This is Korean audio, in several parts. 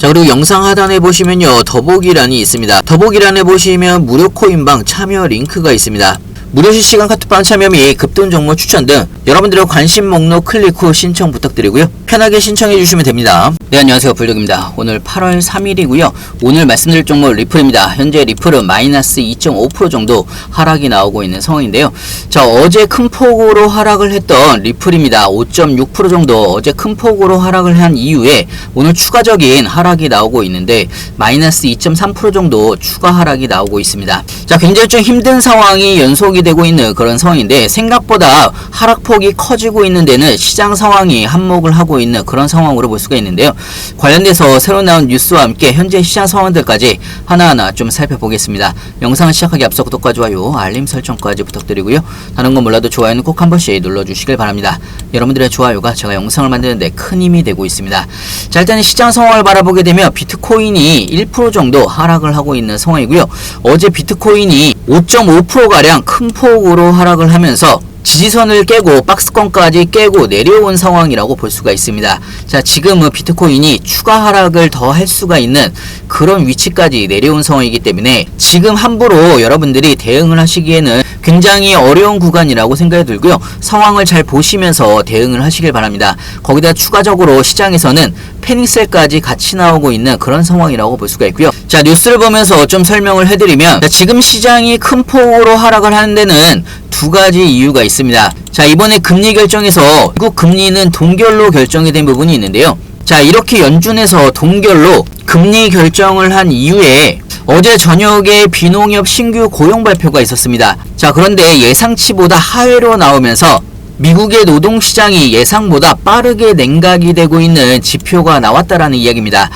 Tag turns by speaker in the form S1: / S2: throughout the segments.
S1: 자, 그리고 영상 하단에 보시면요, 더보기란이 있습니다. 더보기란에 보시면 무료 코인방 참여 링크가 있습니다. 무료 실시간 카톡방 참여 및 급등 종목 추천 등 여러분들의 관심 목록 클릭 후 신청 부탁드리고요. 편하게 신청해 주시면 됩니다. 네, 안녕하세요. 불독입니다. 오늘 8월 3일이고요. 오늘 말씀드릴 종목 리플입니다. 현재 리플은 마이너스 2.5% 정도 하락이 나오고 있는 상황인데요. 자, 어제 큰 폭으로 하락을 했던 리플입니다. 5.6% 정도 어제 큰 폭으로 하락을 한 이후에 오늘 추가적인 하락이 나오고 있는데 마이너스 2.3% 정도 추가 하락이 나오고 있습니다. 자, 굉장히 좀 힘든 상황이 연속이 되고 있는 그런 상황인데 생각보다 하락폭이 커지고 있는 데는 시장 상황이 한몫을 하고 있는 그런 상황으로 볼 수가 있는데요. 관련돼서 새로 나온 뉴스와 함께 현재 시장 상황들까지 하나하나 좀 살펴보겠습니다. 영상을 시작하기 앞서 구독과 좋아요, 알림 설정까지 부탁드리고요. 다른 건 몰라도 좋아요는 꼭 한 번씩 눌러주시길 바랍니다. 여러분들의 좋아요가 제가 영상을 만드는데 큰 힘이 되고 있습니다. 자, 일단 시장 상황을 바라보게 되면 비트코인이 1% 정도 하락을 하고 있는 상황이고요. 어제 비트코인이 5.5%가량 큰 폭으로 하락을 하면서 지지선을 깨고 박스권까지 깨고 내려온 상황이라고 볼 수가 있습니다. 자, 지금은 비트코인이 추가 하락을 더 할 수가 있는 그런 위치까지 내려온 상황이기 때문에 지금 함부로 여러분들이 대응을 하시기에는 굉장히 어려운 구간이라고 생각이 들고요. 상황을 잘 보시면서 대응을 하시길 바랍니다. 거기다 추가적으로 시장에서는 패닉셀까지 같이 나오고 있는 그런 상황이라고 볼 수가 있고요. 자, 뉴스를 보면서 좀 설명을 해드리면, 자, 지금 시장이 큰 폭으로 하락을 하는 데는 두 가지 이유가 있습니다. 자, 이번에 금리 결정에서 미국 금리는 동결로 결정이 된 부분이 있는데요. 자, 이렇게 연준에서 동결로 금리 결정을 한 이후에 어제 저녁에 비농협 신규 고용 발표가 있었습니다. 자, 그런데 예상치보다 하회로 나오면서 미국의 노동시장이 예상보다 빠르게 냉각이 되고 있는 지표가 나왔다라는 이야기입니다.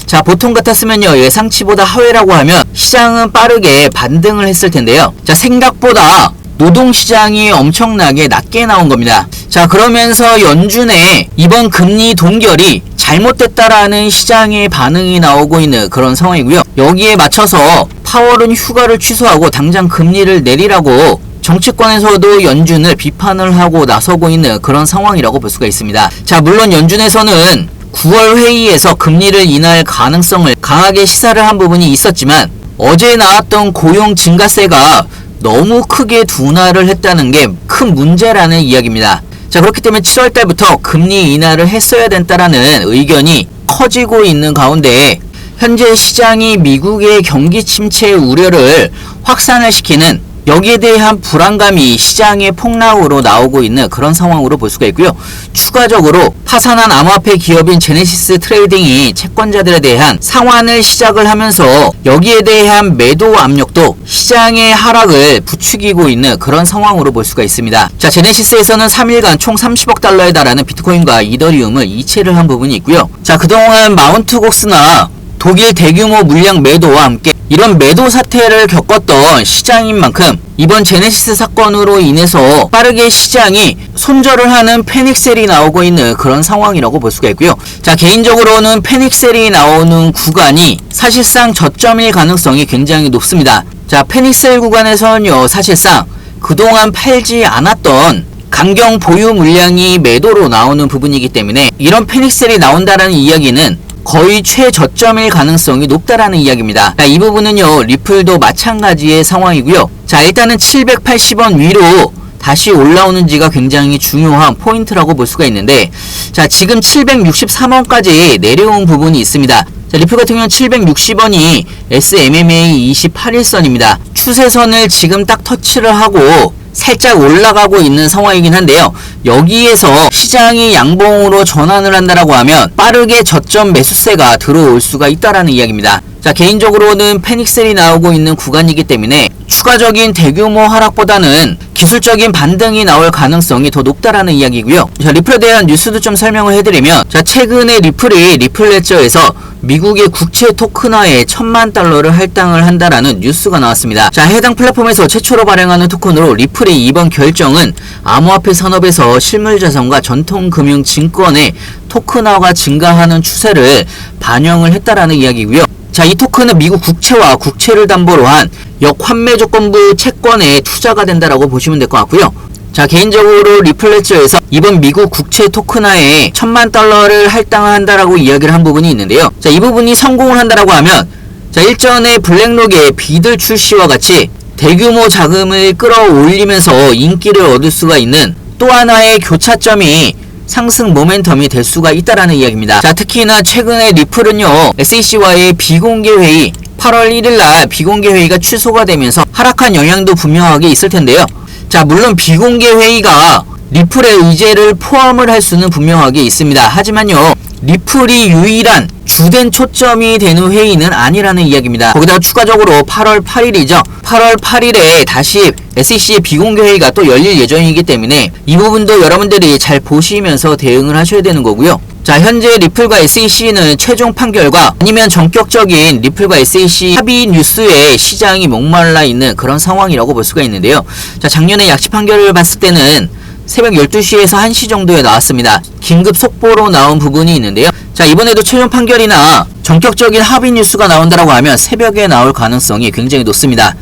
S1: 자, 보통 같았으면요, 예상치보다 하회라고 하면 시장은 빠르게 반등을 했을 텐데요. 자, 생각보다 노동시장이 엄청나게 낮게 나온 겁니다. 자, 그러면서 연준의 이번 금리 동결이 잘못됐다라는 시장의 반응이 나오고 있는 그런 상황이고요. 여기에 맞춰서 파월은 휴가를 취소하고 당장 금리를 내리라고 정치권에서도 연준을 비판을 하고 나서고 있는 그런 상황이라고 볼 수가 있습니다. 자, 물론 연준에서는 9월 회의에서 금리를 인하할 가능성을 강하게 시사를 한 부분이 있었지만 어제 나왔던 고용 증가세가 너무 크게 둔화를 했다는 게 큰 문제라는 이야기입니다. 자, 그렇기 때문에 7월 달부터 금리 인하를 했어야 된다라는 의견이 커지고 있는 가운데 현재 시장이 미국의 경기 침체 우려를 확산을 시키는, 여기에 대한 불안감이 시장의 폭락으로 나오고 있는 그런 상황으로 볼 수가 있고요. 추가적으로 파산한 암호화폐 기업인 제네시스 트레이딩이 채권자들에 대한 상환을 시작을 하면서 여기에 대한 매도 압력도 시장의 하락을 부추기고 있는 그런 상황으로 볼 수가 있습니다. 자, 제네시스에서는 3일간 총 30억 달러에 달하는 비트코인과 이더리움을 이체를 한 부분이 있고요. 자, 그동안 마운트 곡스나 독일 대규모 물량 매도와 함께 이런 매도 사태를 겪었던 시장인 만큼 이번 제네시스 사건으로 인해서 빠르게 시장이 손절을 하는 패닉셀이 나오고 있는 그런 상황이라고 볼 수가 있고요. 자, 개인적으로는 패닉셀이 나오는 구간이 사실상 저점일 가능성이 굉장히 높습니다. 자, 패닉셀 구간에서는요, 사실상 그동안 팔지 않았던 강경 보유 물량이 매도로 나오는 부분이기 때문에 이런 패닉셀이 나온다라는 이야기는 거의 최저점일 가능성이 높다라는 이야기입니다. 자, 이 부분은요, 리플도 마찬가지의 상황이고요. 자, 일단은 780원 위로 다시 올라오는지가 굉장히 중요한 포인트라고 볼 수가 있는데, 자, 지금 763원까지 내려온 부분이 있습니다. 자, 리플 같은 경우는 760원이 SMA 28일선입니다. 추세선을 지금 딱 터치를 하고 살짝 올라가고 있는 상황이긴 한데요. 여기에서 시장이 양봉으로 전환을 한다라고 하면 빠르게 저점 매수세가 들어올 수가 있다라는 이야기입니다. 자, 개인적으로는 패닉셀이 나오고 있는 구간이기 때문에 추가적인 대규모 하락보다는 기술적인 반등이 나올 가능성이 더 높다라는 이야기고요. 자, 리플에 대한 뉴스도 좀 설명을 해드리면, 자, 최근에 리플이 리플레저에서 미국의 국채 토큰화에 1000만 달러를 할당을 한다라는 뉴스가 나왔습니다. 자, 해당 플랫폼에서 최초로 발행하는 토큰으로 리플의 이번 결정은 암호화폐 산업에서 실물자산과 전통금융증권의 토큰화가 증가하는 추세를 반영을 했다라는 이야기고요. 자, 이 토큰은 미국 국채와 국채를 담보로 한 역환매 조건부 채권에 투자가 된다라고 보시면 될 것 같고요. 자, 개인적으로 리플레저에서 이번 미국 국채 토큰화에 $10,000,000를 할당한다라고 이야기를 한 부분이 있는데요. 자, 이 부분이 성공을 한다라고 하면 자, 일전에 블랙록의 비들 출시와 같이 대규모 자금을 끌어올리면서 인기를 얻을 수가 있는 또 하나의 교차점이 상승 모멘텀이 될 수가 있다라는 이야기입니다. 자, 특히나 최근에 리플은요, SEC와의 비공개 회의 8월 1일날 비공개 회의가 취소가 되면서 하락한 영향도 분명하게 있을 텐데요. 자, 물론 비공개 회의가 리플의 의제를 포함을 할 수는 분명하게 있습니다. 하지만요, 리플이 유일한 주된 초점이 되는 회의는 아니라는 이야기입니다. 거기다가 추가적으로 8월 8일이죠. 8월 8일에 다시 SEC의 비공개 회의가 또 열릴 예정이기 때문에 이 부분도 여러분들이 잘 보시면서 대응을 하셔야 되는 거고요. 자, 현재 리플과 SEC는 최종 판결과 아니면 전격적인 리플과 SEC 합의 뉴스에 시장이 목말라 있는 그런 상황이라고 볼 수가 있는데요. 자, 작년에 약식 판결을 봤을 때는 새벽 12시에서 1시 정도에 나왔습니다. 긴급 속보로 나온 부분이 있는데요. 자, 이번에도 최종 판결이나 전격적인 합의 뉴스가 나온다라고 하면 새벽에 나올 가능성이 굉장히 높습니다.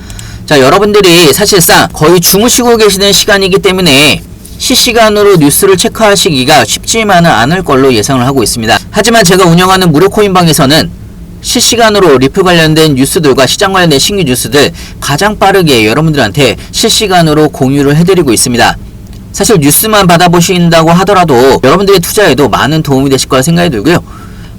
S1: 자, 여러분들이 사실상 거의 주무시고 계시는 시간이기 때문에 실시간으로 뉴스를 체크하시기가 쉽지만은 않을 걸로 예상을 하고 있습니다. 하지만 제가 운영하는 무료 코인방에서는 실시간으로 리플 관련된 뉴스들과 시장 관련된 신규 뉴스들 가장 빠르게 여러분들한테 실시간으로 공유를 해드리고 있습니다. 사실 뉴스만 받아보신다고 하더라도 여러분들의 투자에도 많은 도움이 되실 거라 생각이 들고요.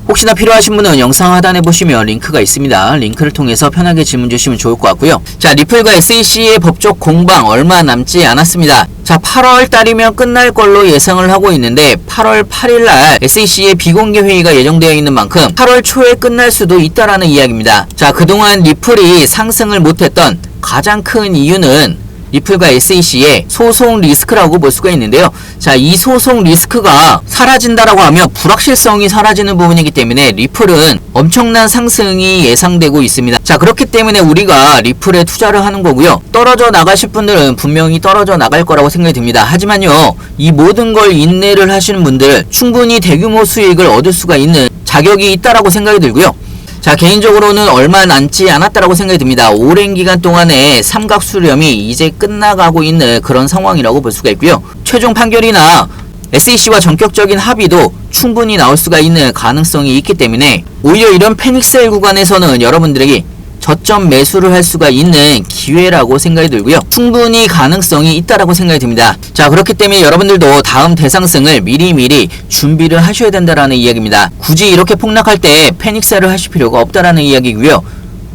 S1: 혹시나 필요하신 분은 영상 하단에 보시면 링크가 있습니다. 링크를 통해서 편하게 질문 주시면 좋을 것 같고요. 자, 리플과 SEC의 법적 공방 얼마 남지 않았습니다. 자, 8월 달이면 끝날 걸로 예상을 하고 있는데 8월 8일날 SEC의 비공개 회의가 예정되어 있는 만큼 8월 초에 끝날 수도 있다라는 이야기입니다. 자, 그동안 리플이 상승을 못했던 가장 큰 이유는 리플과 SEC의 소송 리스크라고 볼 수가 있는데요. 자, 이 소송 리스크가 사라진다라고 하면 불확실성이 사라지는 부분이기 때문에 리플은 엄청난 상승이 예상되고 있습니다. 자, 그렇기 때문에 우리가 리플에 투자를 하는 거고요. 떨어져 나가실 분들은 분명히 떨어져 나갈 거라고 생각이 듭니다. 하지만요, 이 모든 걸 인내를 하시는 분들 충분히 대규모 수익을 얻을 수가 있는 자격이 있다라고 생각이 들고요. 자, 개인적으로는 얼마 남지 않았다라고 생각이 듭니다. 오랜 기간 동안의 삼각 수렴이 이제 끝나가고 있는 그런 상황이라고 볼 수가 있고요. 최종 판결이나 SEC와 전격적인 합의도 충분히 나올 수가 있는 가능성이 있기 때문에 오히려 이런 패닉셀 구간에서는 여러분들에게 저점 매수를 할 수가 있는 기회라고 생각이 들고요. 충분히 가능성이 있다라고 생각이 듭니다. 자, 그렇기 때문에 여러분들도 다음 대상승을 미리미리 준비를 하셔야 된다라는 이야기입니다. 굳이 이렇게 폭락할 때 패닉셀을 하실 필요가 없다라는 이야기고요.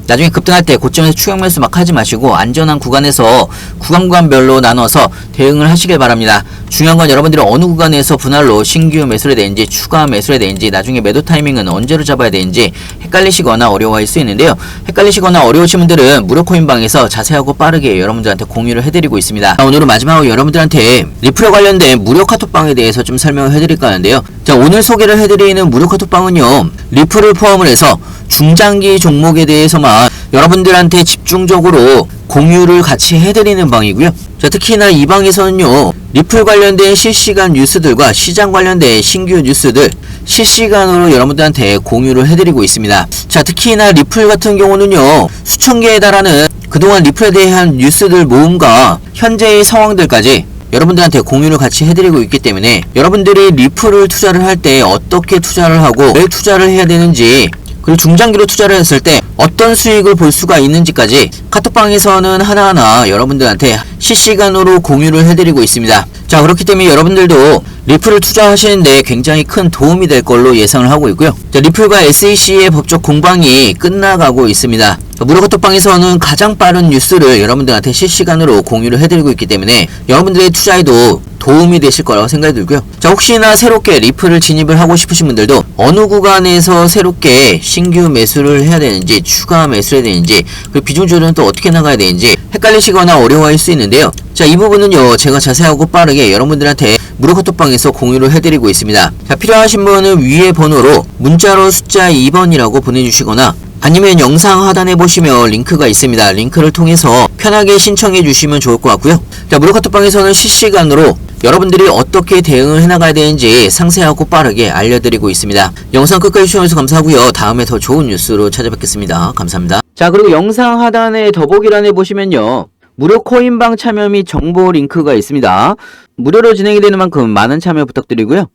S1: 나중에 급등할 때 고점에서 추격 매수 막 하지 마시고 안전한 구간에서 구간별로 나눠서 대응을 하시길 바랍니다. 중요한 건 여러분들이 어느 구간에서 분할로 신규 매수를 되는지 추가 매수를 되는지 나중에 매도 타이밍은 언제로 잡아야 되는지 헷갈리시거나 어려워할 수 있는데요. 헷갈리시거나 어려우신 분들은 무료 코인방에서 자세하고 빠르게 여러분들한테 공유를 해드리고 있습니다. 오늘은 마지막으로 여러분들한테 리플에 관련된 무료 카톡방에 대해서 좀 설명을 해드릴까 하는데요. 자, 오늘 소개를 해드리는 무료 카톡방은요, 리플을 포함을 해서 중장기 종목에 대해서만 여러분들한테 집중적으로 공유를 같이 해드리는 방이고요. 자, 특히나 이 방에서는요, 리플 관련된 실시간 뉴스들과 시장 관련된 신규 뉴스들 실시간으로 여러분들한테 공유를 해드리고 있습니다. 자, 특히나 리플 같은 경우는요, 수천 개에 달하는 그동안 리플에 대한 뉴스들 모음과 현재의 상황들까지 여러분들한테 공유를 같이 해드리고 있기 때문에 여러분들이 리플을 투자를 할 때 어떻게 투자를 하고 왜 투자를 해야 되는지, 그리고 중장기로 투자를 했을 때 어떤 수익을 볼 수가 있는지까지 카톡방에서는 하나하나 여러분들한테 실시간으로 공유를 해드리고 있습니다. 자, 그렇기 때문에 여러분들도 리플을 투자하시는데 굉장히 큰 도움이 될 걸로 예상을 하고 있고요. 자, 리플과 SEC의 법적 공방이 끝나가고 있습니다. 무료 카톡방에서는 가장 빠른 뉴스를 여러분들한테 실시간으로 공유를 해드리고 있기 때문에 여러분들의 투자에도 도움이 되실 거라고 생각이 들고요. 자, 혹시나 새롭게 리플을 진입을 하고 싶으신 분들도 어느 구간에서 새롭게 신규 매수를 해야 되는지 추가 매수를 해야 되는지 그리고 비중 조절은 또 어떻게 나가야 되는지 헷갈리시거나 어려워할 수 있는데요. 자, 이 부분은요, 제가 자세하고 빠르게 여러분들한테 무료 카톡방에서 공유를 해드리고 있습니다. 자, 필요하신 분은 위에 번호로 문자로 숫자 2번이라고 보내주시거나 아니면 영상 하단에 보시면 링크가 있습니다. 링크를 통해서 편하게 신청해 주시면 좋을 것 같고요. 자, 무료 카톡방에서는 실시간으로 여러분들이 어떻게 대응을 해나가야 되는지 상세하고 빠르게 알려드리고 있습니다. 영상 끝까지 시청해주셔서 감사하고요. 다음에 더 좋은 뉴스로 찾아뵙겠습니다. 감사합니다. 자, 그리고 영상 하단에 더보기란에 보시면요, 무료 코인방 참여 및 정보 링크가 있습니다. 무료로 진행이 되는 만큼 많은 참여 부탁드리고요.